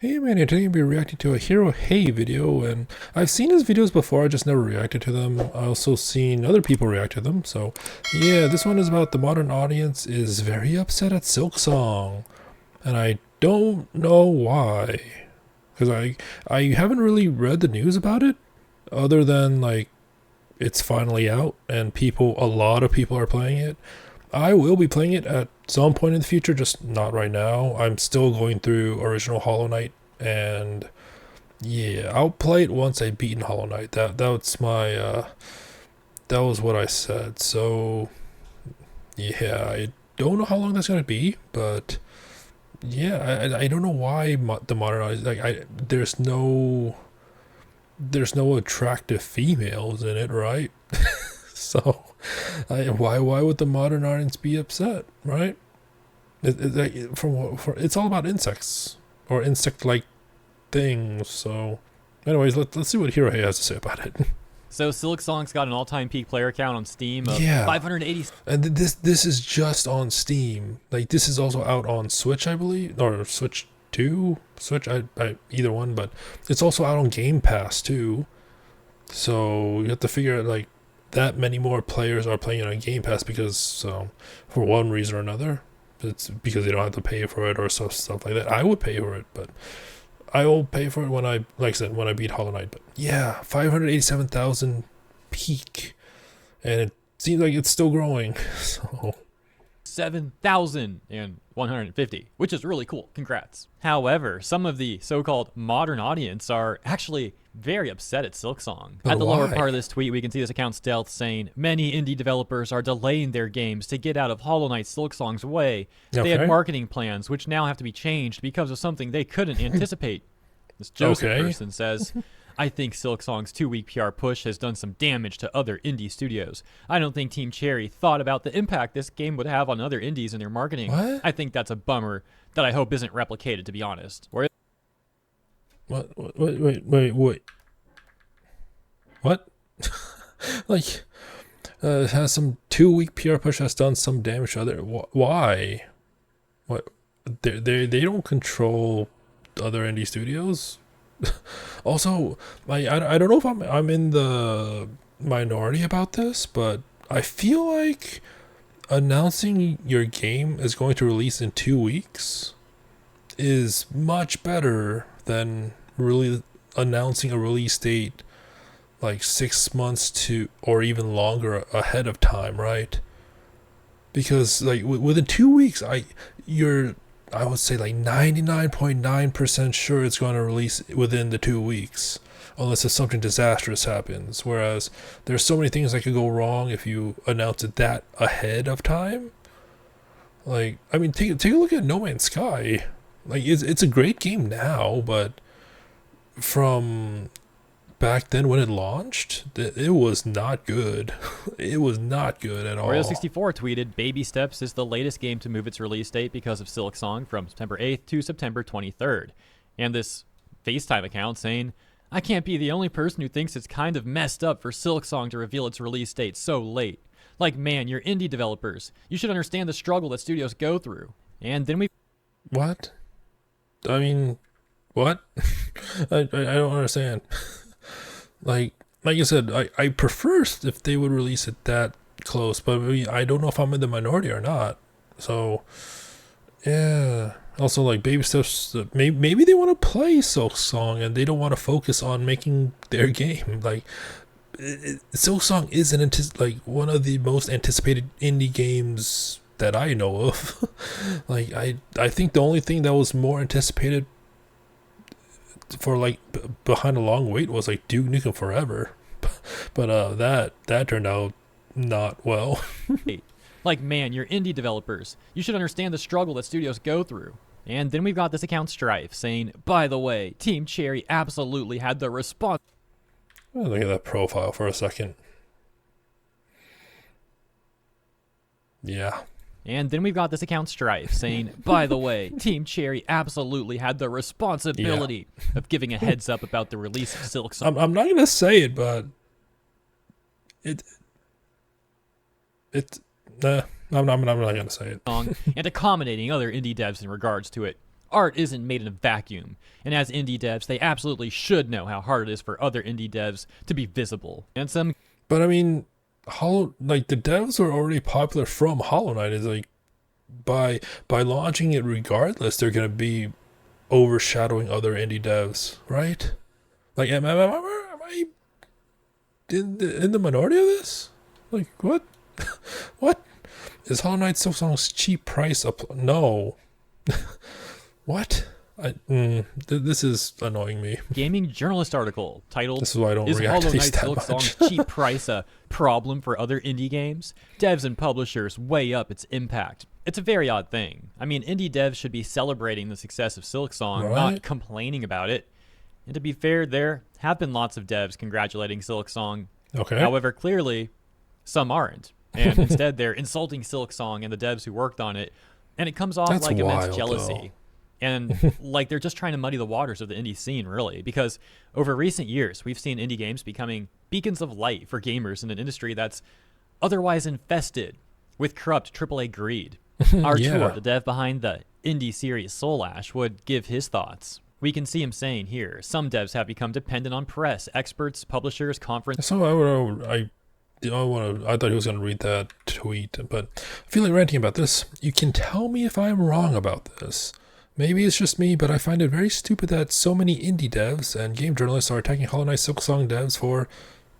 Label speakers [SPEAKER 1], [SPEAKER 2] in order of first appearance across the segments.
[SPEAKER 1] Hey man, today I'll be reacting to a Hero Hey video, and I've seen his videos before, I just never reacted to them. I also seen other people react to them, so yeah, this one is about the modern audience is very upset at Silksong, and I don't know why, because I haven't really read the news about it, other than like it's finally out and a lot of people are playing it. I will be playing it at some point in the future, just not right now. I'm still going through original Hollow Knight, and yeah, I'll play it once I've beaten Hollow Knight. That was what I said. So yeah, I don't know how long that's gonna be, but yeah, I don't know why the modernized there's no attractive females in it, right? So why would the modern audience be upset, right? It's all about insects or insect-like things. So, anyways, let's see what Hirohe has to say about it.
[SPEAKER 2] So Silksong's got an all-time peak player count on Steam of
[SPEAKER 1] Yeah,
[SPEAKER 2] 580.
[SPEAKER 1] and this is just on Steam. Like this is also out on Switch, I believe, or Switch 2, Switch, I either one, but it's also out on Game Pass too. So you have to figure out like that many more players are playing it on Game Pass because for one reason or another, it's because they don't have to pay for it or stuff like that. I would pay for it, but I will pay for it when like I said, when I beat Hollow Knight. But yeah, 587,000 peak, and it seems like it's still growing. So
[SPEAKER 2] 7,150, which is really cool. Congrats. However, some of the so-called modern audience are actually very upset at Silksong.
[SPEAKER 1] but
[SPEAKER 2] At the lower
[SPEAKER 1] why?
[SPEAKER 2] part of this tweet, we can see this account Stealth saying, many indie developers are delaying their games to get out of Hollow Knight Silksong's way. They had
[SPEAKER 1] Okay.
[SPEAKER 2] marketing plans which now have to be changed because of something they couldn't anticipate. This Joseph
[SPEAKER 1] Okay.
[SPEAKER 2] person says, I think Silksong's 2-week PR push has done some damage to other indie studios. I don't think Team Cherry thought about the impact this game would have on other indies in their marketing.
[SPEAKER 1] What?
[SPEAKER 2] I think that's a bummer that I hope isn't replicated, to be honest.
[SPEAKER 1] What? Wait. What? Like, it has some 2-week PR push has done some damage to other. Why? What? They don't control other indie studios. Also, I don't know if I'm in the minority about this, but I feel like announcing your game is going to release in 2 weeks is much better than really announcing a release date like 6 months to or even longer ahead of time, right? Because like within 2 weeks, I would say like 99.9% sure it's going to release within the 2 weeks, unless if something disastrous happens. Whereas there's so many things that could go wrong if you announce it that ahead of time. Like, I mean, take a look at No Man's Sky. Like, it's a great game now, but from back then when it launched, it was not good. It was not good at all.
[SPEAKER 2] Oreo64 tweeted, Baby Steps is the latest game to move its release date because of Silksong from September 8th to September 23rd. And this FaceTime account saying, I can't be the only person who thinks it's kind of messed up for Silksong to reveal its release date so late. Like, man, you're indie developers. You should understand the struggle that studios go through. And then we
[SPEAKER 1] What? I mean, what? I don't understand. Like you said, I prefer if they would release it that close, but I don't know if I'm in the minority or not. So yeah. Also, like Baby Steps, maybe they want to play Silksong and they don't want to focus on making their game. Like Silksong is like one of the most anticipated indie games that I know of. Like I think the only thing that was more anticipated for like behind a long wait was like Duke Nukem Forever, but that turned out not well.
[SPEAKER 2] like, man, you're indie developers. You should understand the struggle that studios go through. And then we've got this account Strife saying, by the way, Team Cherry absolutely had the response.
[SPEAKER 1] Look at that profile for a second. Yeah.
[SPEAKER 2] And then we've got this account Strife saying, by the way, Team Cherry absolutely had the responsibility of giving a heads up about the release of Silksong.
[SPEAKER 1] I'm not gonna say it, but it I'm not gonna say it.
[SPEAKER 2] And accommodating other indie devs in regards to it. art isn't made in a vacuum, and as indie devs, they absolutely should know how hard it is for other indie devs to be visible. And some
[SPEAKER 1] But I mean, the devs are already popular from Hollow Knight. Is like by launching it regardless, they're gonna be overshadowing other indie devs, right? Like, am I in the minority of this? Like, what? What is Hollow Knight Silksong's cheap price up? No. What? This is annoying me.
[SPEAKER 2] gaming journalist article titled,
[SPEAKER 1] This is why I don't
[SPEAKER 2] "Is
[SPEAKER 1] react
[SPEAKER 2] Hollow
[SPEAKER 1] to
[SPEAKER 2] Knight
[SPEAKER 1] these that
[SPEAKER 2] Silksong's
[SPEAKER 1] much.
[SPEAKER 2] cheap price a problem for other indie games? Devs and publishers weigh up its impact." It's a very odd thing. I mean, indie devs should be celebrating the success of Silksong,
[SPEAKER 1] Right.
[SPEAKER 2] not complaining about it. And to be fair, there have been lots of devs congratulating Silksong.
[SPEAKER 1] Okay.
[SPEAKER 2] However, clearly, some aren't. And instead, they're insulting Silksong and the devs who worked on it. And it comes off
[SPEAKER 1] That's
[SPEAKER 2] like immense
[SPEAKER 1] wild,
[SPEAKER 2] jealousy. And like they're just trying to muddy the waters of the indie scene, really. Because over recent years, we've seen indie games becoming beacons of light for gamers in an industry that's otherwise infested with corrupt AAA greed. Artur,
[SPEAKER 1] Yeah.
[SPEAKER 2] the dev behind the indie series Soul Ash, would give his thoughts. We can see him saying here, some devs have become dependent on press, experts, publishers, conferences.
[SPEAKER 1] So I thought he was gonna read that tweet, but I feel like ranting about this. You can tell me if I'm wrong about this. Maybe it's just me, but I find it very stupid that so many indie devs and game journalists are attacking Hollow Knight Silksong devs for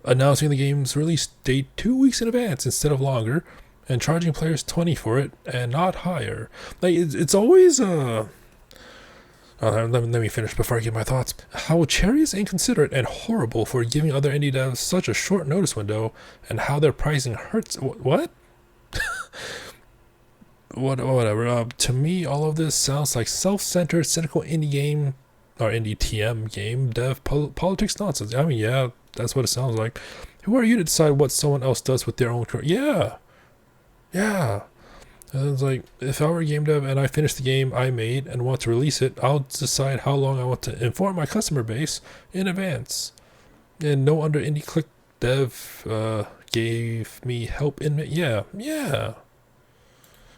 [SPEAKER 1] announcing the game's release date 2 weeks in advance instead of longer, and charging players $20 for it and not higher. Like it's always let me finish before I give my thoughts. How Cherry is inconsiderate and horrible for giving other indie devs such a short notice window, and how their pricing hurts. What? Whatever. To me, all of this sounds like self-centered, cynical indie game or indie TM game dev politics nonsense. I mean, yeah, that's what it sounds like. Who are you to decide what someone else does with their own career? Yeah. And it's like, if I were a game dev and I finish the game I made and want to release it, I'll decide how long I want to inform my customer base in advance. And no under indie click dev gave me help in it. Yeah.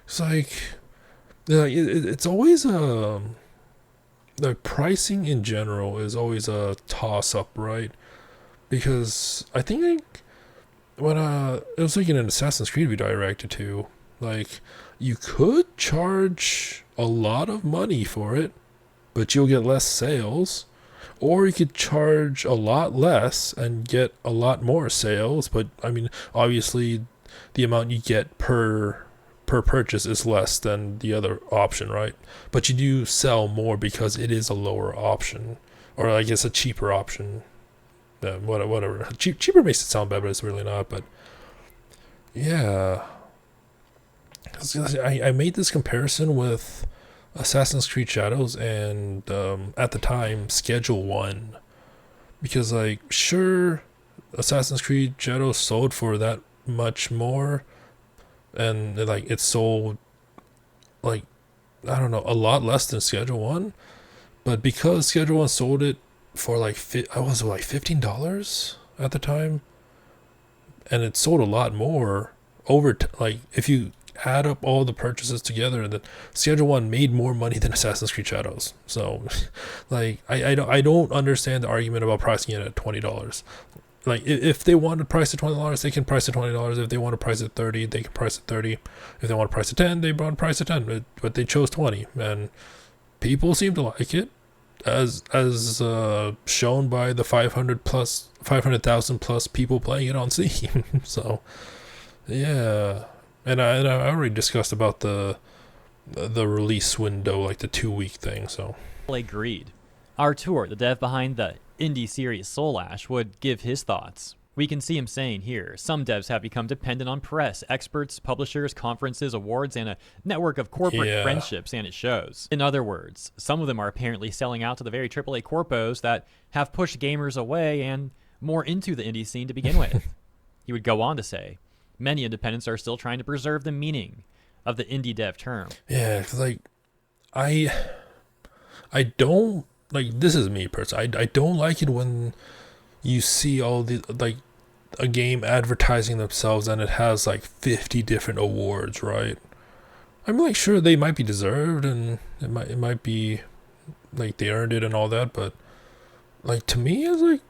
[SPEAKER 1] It's like, it's always the pricing in general is always a toss up, right? Because I think when it was like in an Assassin's Creed video I reacted to, like, you could charge a lot of money for it, but you'll get less sales. Or you could charge a lot less and get a lot more sales, but I mean, obviously the amount you get per purchase is less than the other option, right? But you do sell more because it is a lower option, or I guess a cheaper option. Whatever. Cheaper makes it sound better, but it's really not. But yeah, I made this comparison with Assassin's Creed Shadows and at the time Schedule 1, because like, sure, Assassin's Creed Shadows sold for that much more, and like it sold like, I don't know, a lot less than Schedule 1, but because Schedule 1 sold it for like $15 at the time, and it sold a lot more over like, if you add up all the purchases together, then Schedule 1 made more money than Assassin's Creed Shadows. So like, I don't understand the argument about pricing it at $20. Like, if they want to price it $20, they can price it $20. If they want to price it $30, they can price it $30. If they want to price it $10, they want to price it $10. But they chose $20, and people seem to like it, as shown by the 500,000 plus people playing it on Steam. So yeah, and I already discussed about the release window, like the 2-week thing. So
[SPEAKER 2] Agreed. Artur, the dev behind the indie series Soul Ash, would give his thoughts. We can see him saying here, some devs have become dependent on press, experts, publishers, conferences, awards, and a network of corporate friendships, and it shows. In other words, some of them are apparently selling out to the very AAA corpos that have pushed gamers away and more into the indie scene to begin with. He would go on to say, many independents are still trying to preserve the meaning of the indie dev term.
[SPEAKER 1] yeah, 'cause like, I don't like, this is me personally, I don't like it when you see all the, like, a game advertising themselves and it has like 50 different awards, right? I'm like, sure, they might be deserved and it might be like they earned it and all that, but like to me it's like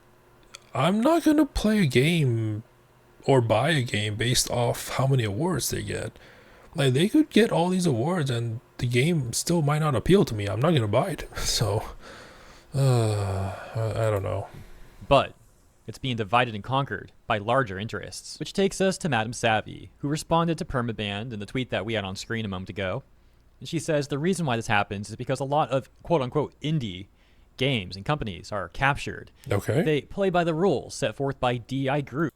[SPEAKER 1] I'm not gonna play a game or buy a game based off how many awards they get. Like they could get all these awards and the game still might not appeal to me. I'm not gonna buy it. So I don't know.
[SPEAKER 2] But it's being divided and conquered by larger interests. Which takes us to Madam Savvy, who responded to Permaband in the tweet that we had on screen a moment ago. And she says the reason why this happens is because a lot of quote-unquote indie games and companies are captured.
[SPEAKER 1] Okay.
[SPEAKER 2] They play by the rules set forth by DI Group.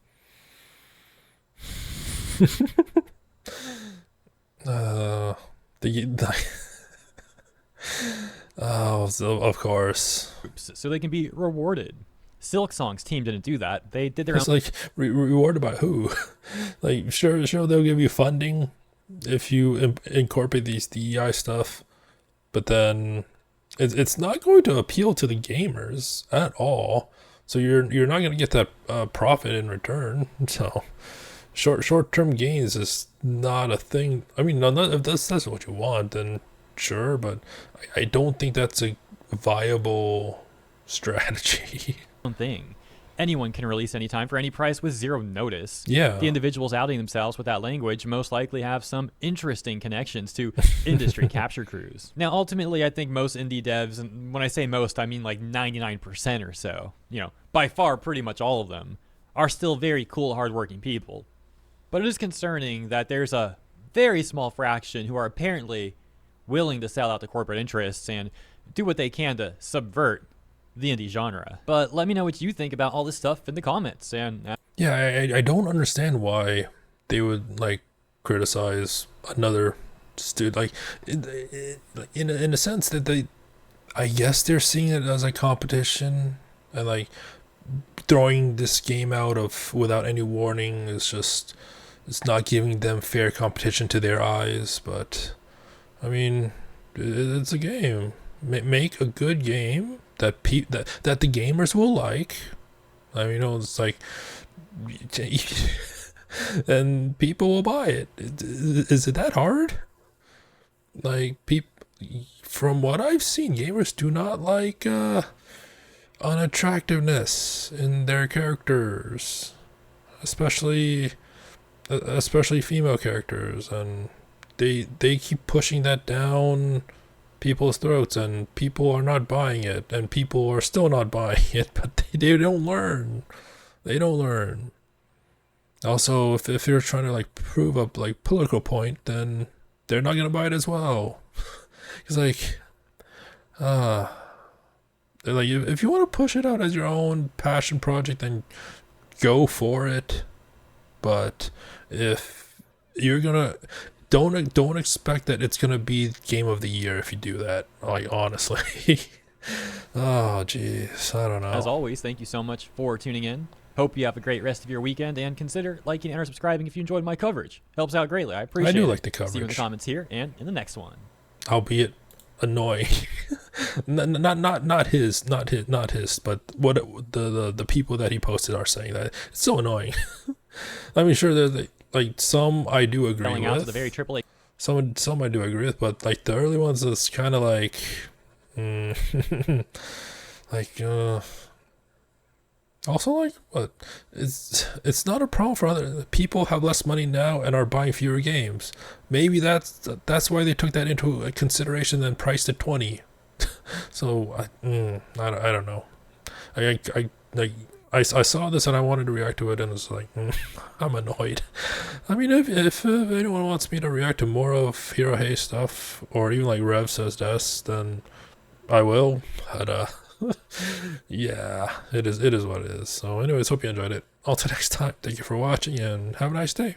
[SPEAKER 1] Oh, so of course.
[SPEAKER 2] So they can be rewarded. Silksong's team didn't do that. They did their
[SPEAKER 1] It's
[SPEAKER 2] own.
[SPEAKER 1] like rewarded by who? Like sure they'll give you funding if you incorporate these DEI stuff, but then it's not going to appeal to the gamers at all. So you're not going to get that profit in return. So short term gains is not a thing. I mean, if that's what you want, then sure, but I don't think that's a viable strategy.
[SPEAKER 2] Thing. Anyone can release anytime for any price with zero notice.
[SPEAKER 1] Yeah.
[SPEAKER 2] The individuals outing themselves with that language most likely have some interesting connections to industry capture crews. Now, ultimately, I think most indie devs, and when I say most, I mean like 99% or so, by far pretty much all of them, are still very cool, hardworking people. But it is concerning that there's a very small fraction who are apparently willing to sell out to corporate interests and do what they can to subvert the indie genre. But let me know what you think about all this stuff in the comments. And
[SPEAKER 1] yeah, I don't understand why they would like criticize another student, like in a sense that I guess they're seeing it as a competition, and like throwing this game out of without any warning is just, it's not giving them fair competition to their eyes. But I mean, it's a game. Make a good game that that the gamers will like. I mean, it's like, and people will buy it. Is it that hard? Like, from what I've seen, gamers do not like unattractiveness in their characters, especially female characters, and they keep pushing that down people's throats, and people are not buying it, and people are still not buying it, but they don't learn. Also, if you're trying to like prove up like political point, then they're not gonna buy it as well. It's like they're like, if you want to push it out as your own passion project, then go for it. But if you're gonna, don't expect that it's gonna be game of the year if you do that. Like, honestly. Oh jeez, I don't know.
[SPEAKER 2] as always, thank you so much for tuning in. Hope you have a great rest of your weekend, and consider liking and or subscribing if you enjoyed my coverage. Helps out greatly. I appreciate it.
[SPEAKER 1] I do like the coverage.
[SPEAKER 2] See you in the comments here and in the next one.
[SPEAKER 1] Albeit annoying. not his, but what the people that he posted are saying that it's so annoying. I mean, sure, there's like some I do agree
[SPEAKER 2] Selling
[SPEAKER 1] with.
[SPEAKER 2] out to the very AAA.
[SPEAKER 1] Some I do agree with, but like the early ones is kind of like, like also like what? It's not a problem for other people. Have less money now and are buying fewer games. Maybe that's why they took that into consideration and priced it 20. So I don't know. I saw this and I wanted to react to it, and it's like, I'm annoyed. I mean, if anyone wants me to react to more of Hero Hey stuff, or even like Rev Says Des, then I will. But yeah, it is what it is. So anyways, hope you enjoyed it. Until next time, thank you for watching and have a nice day.